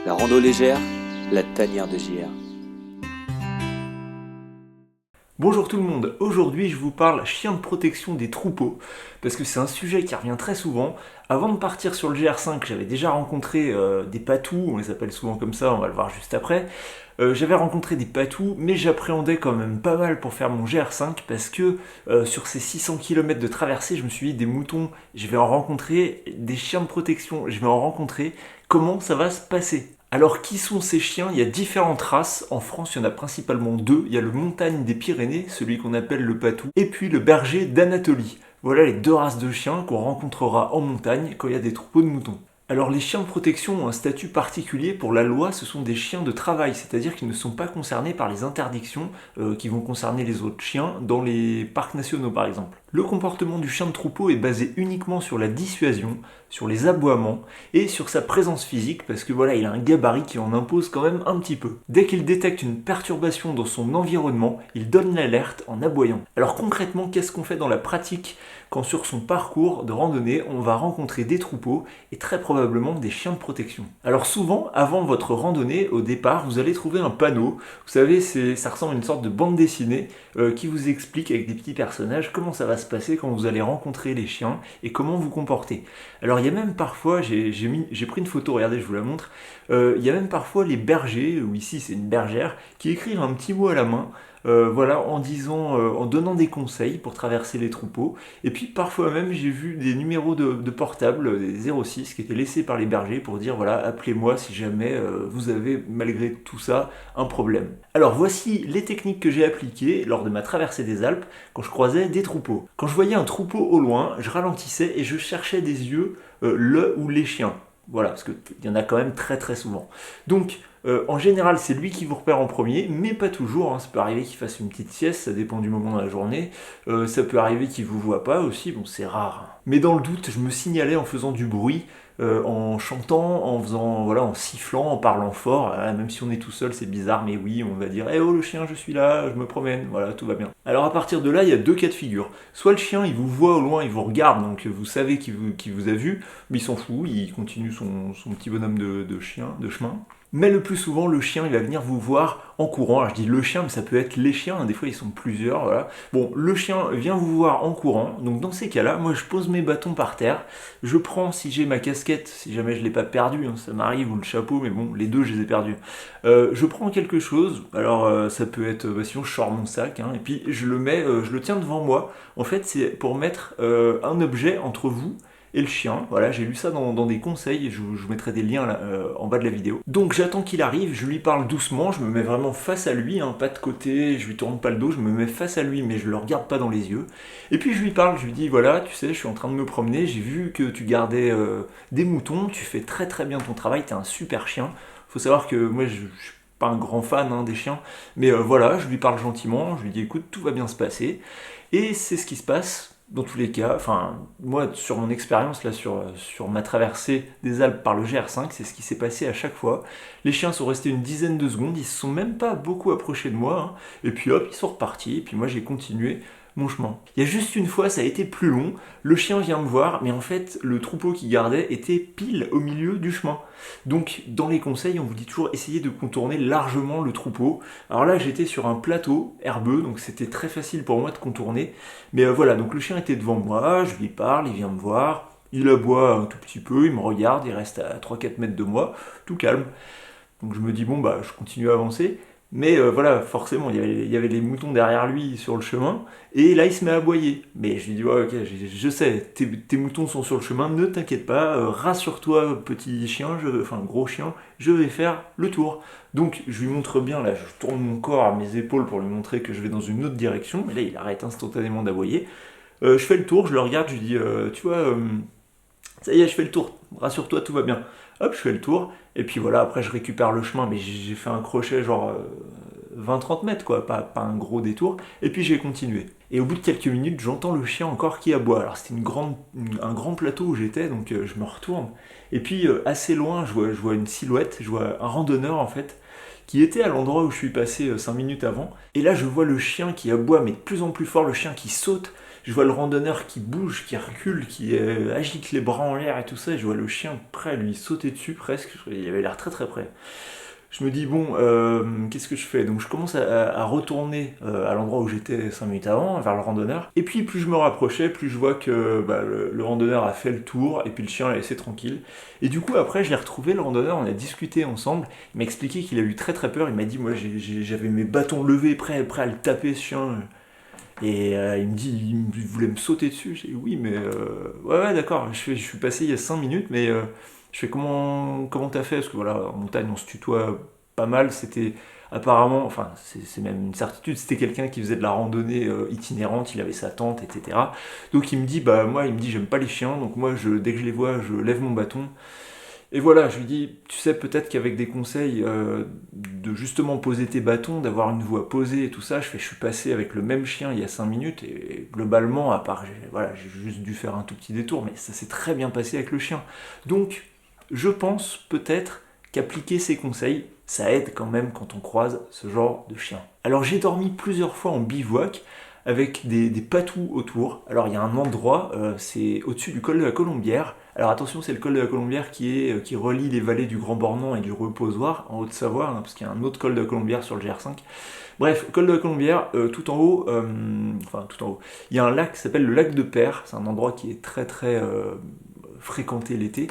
La rando légère, la tanière de JR. Bonjour tout le monde, aujourd'hui je vous parle chien de protection des troupeaux, parce que c'est un sujet qui revient très souvent. Avant de partir sur le GR5, j'avais déjà rencontré des patous, on les appelle souvent comme ça, on va le voir juste après. J'avais rencontré des patous, mais j'appréhendais quand même pas mal pour faire mon GR5, parce que sur ces 600 km de traversée, je me suis dit des moutons, je vais en rencontrer, des chiens de protection, je vais en rencontrer, comment ça va se passer? Alors, qui sont ces chiens? Il y a différentes races. En France, il y en a principalement deux. Il y a le montagne des Pyrénées, celui qu'on appelle le patou, et puis le berger d'Anatolie. Voilà les deux races de chiens qu'on rencontrera en montagne quand il y a des troupeaux de moutons. Alors les chiens de protection ont un statut particulier pour la loi, ce sont des chiens de travail, c'est-à-dire qu'ils ne sont pas concernés par les interdictions qui vont concerner les autres chiens dans les parcs nationaux par exemple. Le comportement du chien de troupeau est basé uniquement sur la dissuasion, sur les aboiements et sur sa présence physique parce que voilà, il a un gabarit qui en impose quand même un petit peu. Dès qu'il détecte une perturbation dans son environnement, il donne l'alerte en aboyant. Alors concrètement, qu'est-ce qu'on fait dans la pratique quand sur son parcours de randonnée, on va rencontrer des troupeaux et très probablement des chiens de protection? Alors souvent, avant votre randonnée, au départ, vous allez trouver un panneau. Vous savez, ça ressemble à une sorte de bande dessinée qui vous explique avec des petits personnages comment ça va se passer quand vous allez rencontrer les chiens et comment vous comporter. Alors il y a même parfois, j'ai pris une photo, regardez, je vous la montre, il y a même parfois les bergers, ou ici c'est une bergère, qui écrivent un petit mot à la main, voilà, en donnant des conseils pour traverser les troupeaux. Et puis parfois même j'ai vu des numéros de portable, des 06, qui étaient laissés par les bergers pour dire voilà, appelez-moi si jamais vous avez malgré tout ça un problème. Alors voici les techniques que j'ai appliquées lors de ma traversée des Alpes quand je croisais des troupeaux. Quand je voyais un troupeau au loin, je ralentissais et je cherchais des yeux le ou les chiens. Voilà, parce qu'il y en a quand même très très souvent. Donc, en général, c'est lui qui vous repère en premier, mais pas toujours. Hein. Ça peut arriver qu'il fasse une petite sieste, ça dépend du moment de la journée. Ça peut arriver qu'il vous voit pas aussi, bon, c'est rare. Hein. Mais dans le doute, je me signalais en faisant du bruit, en chantant, en faisant, voilà, en sifflant, en parlant fort. Même si on est tout seul, c'est bizarre, mais oui, on va dire eh oh le chien, je suis là, je me promène, voilà, tout va bien. Alors à partir de là, il y a deux cas de figure. Soit le chien, il vous voit au loin, il vous regarde, donc vous savez qu'il vous a vu, mais il s'en fout, il continue son petit bonhomme de chien, de chemin. Mais le plus souvent, le chien, il va venir vous voir en courant. Alors je dis le chien, mais ça peut être les chiens, hein. Des fois ils sont plusieurs, voilà. Bon, le chien vient vous voir en courant, donc dans ces cas-là, moi je pose mes bâtons par terre, je prends, si j'ai ma casquette, si jamais je ne l'ai pas perdue, hein, ça m'arrive, ou le chapeau, mais bon, les deux je les ai perdus. Je prends quelque chose, alors ça peut être, sinon je sors mon sac, hein, et puis je le mets, je le tiens devant moi. En fait, c'est pour mettre un objet entre vous et le chien. Voilà, j'ai lu ça dans des conseils, je vous mettrai des liens là, en bas de la vidéo. Donc j'attends qu'il arrive, je lui parle doucement, je me mets vraiment face à lui, hein, pas de côté, je lui tourne pas le dos, je me mets face à lui, mais je le regarde pas dans les yeux. Et puis je lui parle, je lui dis voilà, tu sais, je suis en train de me promener, j'ai vu que tu gardais des moutons, tu fais très très bien ton travail, t'es un super chien. Faut savoir que moi je suis pas un grand fan hein, des chiens, mais voilà, je lui parle gentiment, je lui dis écoute, tout va bien se passer. Et c'est ce qui se passe dans tous les cas. Enfin, moi, sur mon expérience, là, sur ma traversée des Alpes par le GR5, c'est ce qui s'est passé à chaque fois. Les chiens sont restés une dizaine de secondes, ils se sont même pas beaucoup approchés de moi, hein, et puis hop, ils sont repartis, et puis moi j'ai continué mon chemin. Il y a juste une fois, ça a été plus long, le chien vient me voir, mais en fait, le troupeau qu'il gardait était pile au milieu du chemin. Donc, dans les conseils, on vous dit toujours essayer de contourner largement le troupeau. Alors là, j'étais sur un plateau herbeux, donc c'était très facile pour moi de contourner. Mais voilà, donc le chien était devant moi, je lui parle, il vient me voir, il aboie un tout petit peu, il me regarde, il reste à 3-4 mètres de moi, tout calme. Donc je me dis, bon, bah, je continue à avancer. Mais voilà, forcément, il y avait les moutons derrière lui sur le chemin, et là il se met à aboyer. Mais je lui dis, ouais, ok, je sais, tes moutons sont sur le chemin, ne t'inquiète pas, rassure-toi, petit chien, enfin gros chien, je vais faire le tour. Donc je lui montre bien, là, je tourne mon corps à mes épaules pour lui montrer que je vais dans une autre direction, et là il arrête instantanément d'aboyer. Je fais le tour, je le regarde, je lui dis, tu vois, ça y est, je fais le tour, rassure-toi, tout va bien. Hop, je fais le tour, et puis voilà, après je récupère le chemin, mais j'ai fait un crochet genre 20-30 mètres, quoi, pas un gros détour, et puis j'ai continué. Et au bout de quelques minutes, j'entends le chien encore qui aboie. Alors c'était un grand plateau où j'étais, donc je me retourne, et puis assez loin, je vois une silhouette, je vois un randonneur en fait, qui était à l'endroit où je suis passé 5 minutes avant, et là je vois le chien qui aboie, mais de plus en plus fort, le chien qui saute je vois le randonneur qui bouge, qui recule, qui agite les bras en l'air et tout ça, et je vois le chien prêt à lui sauter dessus presque, il avait l'air très très près. Je me dis, bon, qu'est-ce que je fais? Donc je commence à retourner à l'endroit où j'étais 5 minutes avant, vers le randonneur. Et puis plus je me rapprochais, plus je vois que le randonneur a fait le tour, et puis le chien l'a laissé tranquille. Et du coup après je l'ai retrouvé, le randonneur, on a discuté ensemble, il m'a expliqué qu'il a eu très très peur, il m'a dit, moi j'avais mes bâtons levés, prêts à le taper ce chien. Et il me dit, il voulait me sauter dessus. J'ai dit, oui mais ouais d'accord, je suis passé il y a 5 minutes, mais... Je fais comment t'as fait? Parce que voilà, en montagne on se tutoie pas mal, c'était apparemment, enfin c'est même une certitude, c'était quelqu'un qui faisait de la randonnée itinérante, il avait sa tente, etc. Donc il me dit, moi il me dit j'aime pas les chiens, donc moi dès que je les vois, je lève mon bâton. Et voilà, je lui dis, tu sais peut-être qu'avec des conseils de justement poser tes bâtons, d'avoir une voix posée et tout ça, je suis passé avec le même chien il y a 5 minutes, et globalement, à part, j'ai juste dû faire un tout petit détour, mais ça s'est très bien passé avec le chien. Donc, je pense peut-être qu'appliquer ces conseils, ça aide quand même quand on croise ce genre de chien. Alors j'ai dormi plusieurs fois en bivouac avec des patous autour. Alors il y a un endroit, c'est au-dessus du col de la Colombière. Alors attention, c'est le col de la Colombière qui relie les vallées du Grand Bornand et du Reposoir en Haute-Savoie, hein, parce qu'il y a un autre col de la Colombière sur le GR5. Bref, col de la Colombière, tout en haut, il y a un lac qui s'appelle le lac de Père. C'est un endroit qui est très très fréquenté l'été.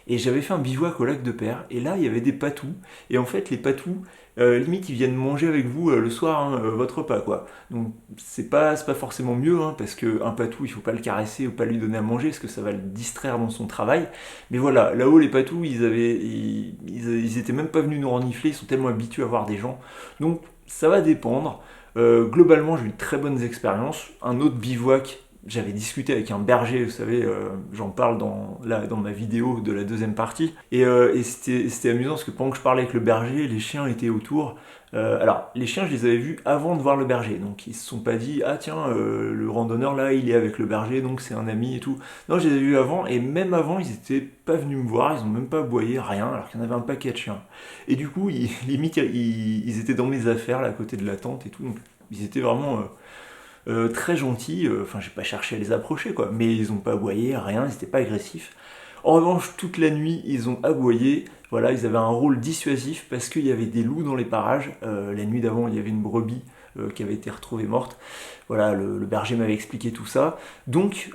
Et j'avais fait un bivouac au lac de Père, et là il y avait des patous, et en fait les patous, limite ils viennent manger avec vous le soir, hein, votre repas quoi. Donc c'est pas forcément mieux, hein, parce qu'un patou il faut pas le caresser ou pas lui donner à manger, parce que ça va le distraire dans son travail. Mais voilà, là-haut les patous ils étaient même pas venus nous renifler, ils sont tellement habitués à voir des gens. Donc ça va dépendre. Globalement j'ai eu de très bonnes expériences. Un autre bivouac, j'avais discuté avec un berger, vous savez, j'en parle dans ma vidéo de la deuxième partie, et c'était amusant parce que pendant que je parlais avec le berger, les chiens étaient autour. Alors, les chiens, je les avais vus avant de voir le berger, donc ils se sont pas dit, ah tiens, le randonneur là, il est avec le berger, donc c'est un ami et tout. Non, je les avais vus avant, et même avant, ils étaient pas venus me voir, ils ont même pas aboyé, rien, alors qu'il y en avait un paquet de chiens. Et du coup, limite, ils étaient dans mes affaires, là, à côté de la tente et tout, donc ils étaient vraiment... très gentils, enfin j'ai pas cherché à les approcher quoi, mais ils ont pas aboyé, rien, ils étaient pas agressifs. En revanche, toute la nuit, ils ont aboyé, voilà, ils avaient un rôle dissuasif parce qu'il y avait des loups dans les parages. La nuit d'avant, il y avait une brebis qui avait été retrouvée morte. Voilà, le berger m'avait expliqué tout ça. Donc,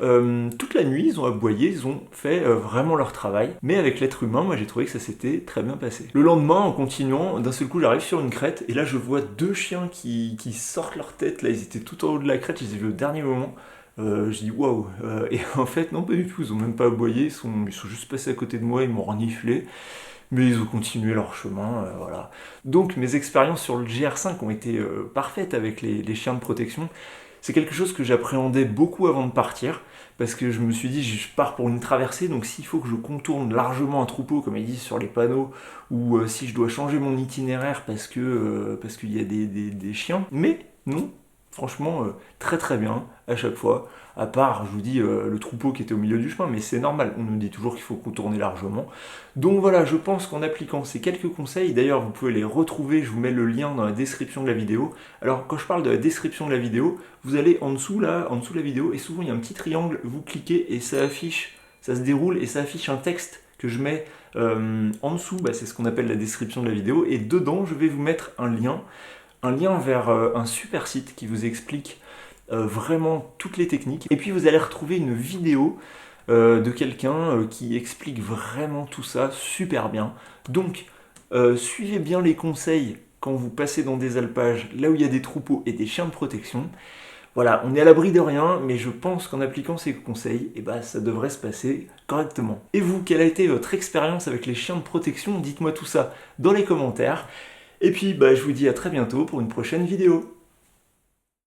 toute la nuit, ils ont aboyé, ils ont fait vraiment leur travail. Mais avec l'être humain, moi j'ai trouvé que ça s'était très bien passé. Le lendemain, en continuant, d'un seul coup, j'arrive sur une crête et là, je vois deux chiens qui sortent leur tête. Là, ils étaient tout en haut de la crête, je les ai vus au dernier moment. Je dis waouh, et en fait non pas du tout, ils ont même pas aboyé, ils sont juste passés à côté de moi, ils m'ont reniflé, mais ils ont continué leur chemin, voilà. Donc mes expériences sur le GR5 ont été parfaites avec les chiens de protection. C'est quelque chose que j'appréhendais beaucoup avant de partir, parce que je me suis dit je pars pour une traversée, donc s'il faut que je contourne largement un troupeau, comme ils disent sur les panneaux, ou si je dois changer mon itinéraire parce qu'il y a des chiens, mais non. Franchement, très très bien à chaque fois, à part, je vous dis, le troupeau qui était au milieu du chemin, mais c'est normal, on nous dit toujours qu'il faut contourner largement. Donc voilà, je pense qu'en appliquant ces quelques conseils, d'ailleurs vous pouvez les retrouver, je vous mets le lien dans la description de la vidéo. Alors quand je parle de la description de la vidéo, vous allez en dessous de la vidéo, et souvent il y a un petit triangle, vous cliquez et ça affiche, ça se déroule et ça affiche un texte que je mets en dessous, c'est ce qu'on appelle la description de la vidéo, et dedans je vais vous mettre un lien vers un super site qui vous explique vraiment toutes les techniques. Et puis vous allez retrouver une vidéo de quelqu'un qui explique vraiment tout ça super bien. Donc suivez bien les conseils quand vous passez dans des alpages, là où il y a des troupeaux et des chiens de protection. Voilà, on est à l'abri de rien, mais je pense qu'en appliquant ces conseils, ça devrait se passer correctement. Et vous, quelle a été votre expérience avec les chiens de protection? Dites-moi tout ça dans les commentaires. Et puis je vous dis à très bientôt pour une prochaine vidéo.